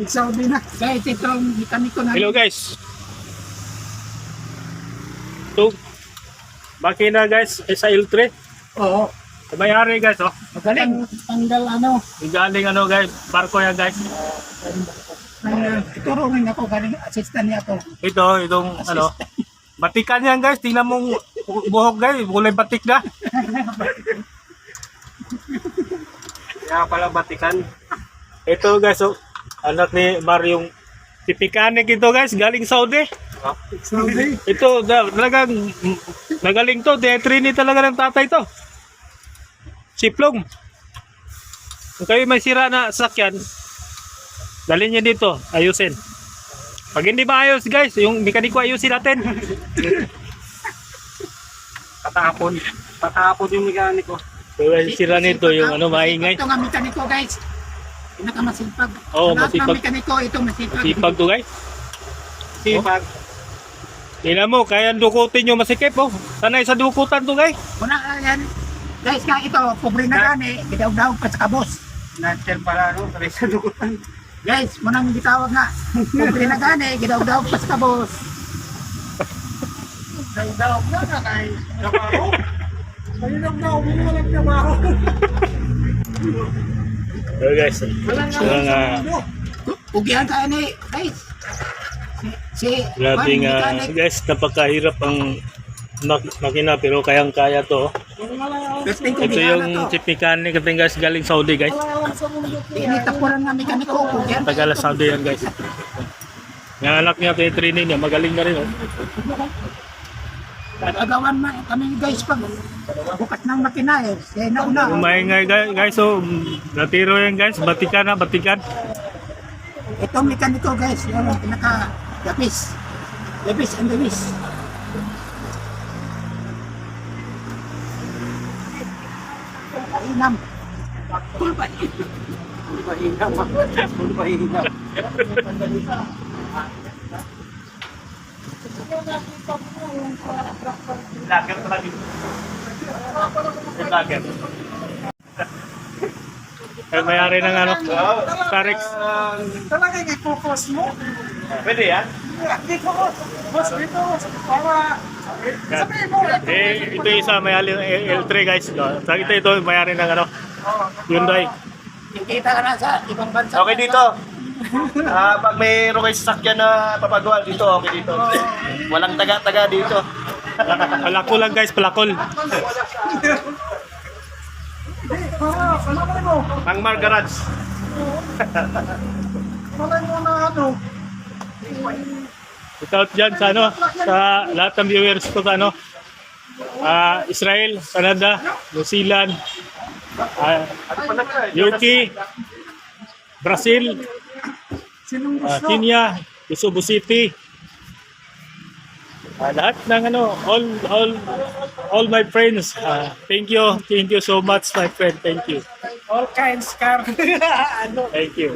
Saudi na. Guys, itong mekaniko na. Hello guys. Ito, makina guys, sa L3. Oo. May-ari guys, oh. Magaling. Tanggal ano. Galing ano guys, barko yan guys. Ituro rin ako, galing assistant niya ako. Itong ano, batikan yan guys, tingnan mong buhok guys, kulay batik na. Kaya pala batikan. Ito guys, oh, anak ni Mario, tipikanik ito guys, galing Saudi. Saudi. Ito, talagang nagaling to, D3 talaga ng tatay to. Siplong. Kung kayo may sira na sakyan, dalhin niya dito, ayusin. Pag hindi maayos guys, yung mekaniko ayusin natin. Patapon yung mekaniko. Kaya sira nito yung ano, maingay. Ito nga mekaniko guys. Pinakamasipag. Oo, Lahat masipag. ng mekaniko, ito masipag. Sipag to guys. Sipag. Tingnan mo, kaya dukutin nyo masikip oh. Sanay sa dukutan to guys. Una yan. Guys, nga ito, pobre na gani, gidaw-daw pa sa kabos. Nandiyan pala no, sanay sa dukutan. Guys, munang gitawag nga, pobre na gani, gidaw-daw pa sa kabos. Gidaw-daw na na kay trabaho. Gidaw-daw mo walang trabaho. So guys, Pugihan ka ni, guys. grabe nga guys, napakahirap ang makina pero kayang-kaya to. Ito yung chip mechanic natin guys, galing Saudi guys. Initapuran nga mekaniko, pugihan. Tagala Saudi yan guys. Yung anak niya, training niya, magaling na rin oh. Agawan na kami guys pag bukas ng makina eh. Kaya nauna. Umaingay guys, so natiro yan guys, batikan na, batikan. Itong mekaniko guys, yung pinaka-gapis. Gapis and gapis. Pahinam. Pulpahinam. Pulpahinam. Lager talaga. Lager. Ay, mayari ng ano, Tarex. Talaga yung i-focus mo? Pwede yan? Dito ko. Boss, dito. Para sabihin mo. Ito yung isa, mayari ng L3 guys. Ito mayari ng ano, Hyundai. Kita ka na sa ibang bansa. Okay dito. Pag mayroon kayo sasakyan na papagawa dito, okay dito. Walang taga-taga dito. Palakol lang guys, palakol. Malay mo. Mangmar Garage. Malay mo na ano. Shoutout dyan sa ano, sa lahat ng viewers ko sa ano, Israel, Canada, New Zealand, UK, Brazil, Kenya, Cebu City. Lahat ng ano, all my friends. Thank you so much my friend. Thank you. All kinds car. Ano? Thank you.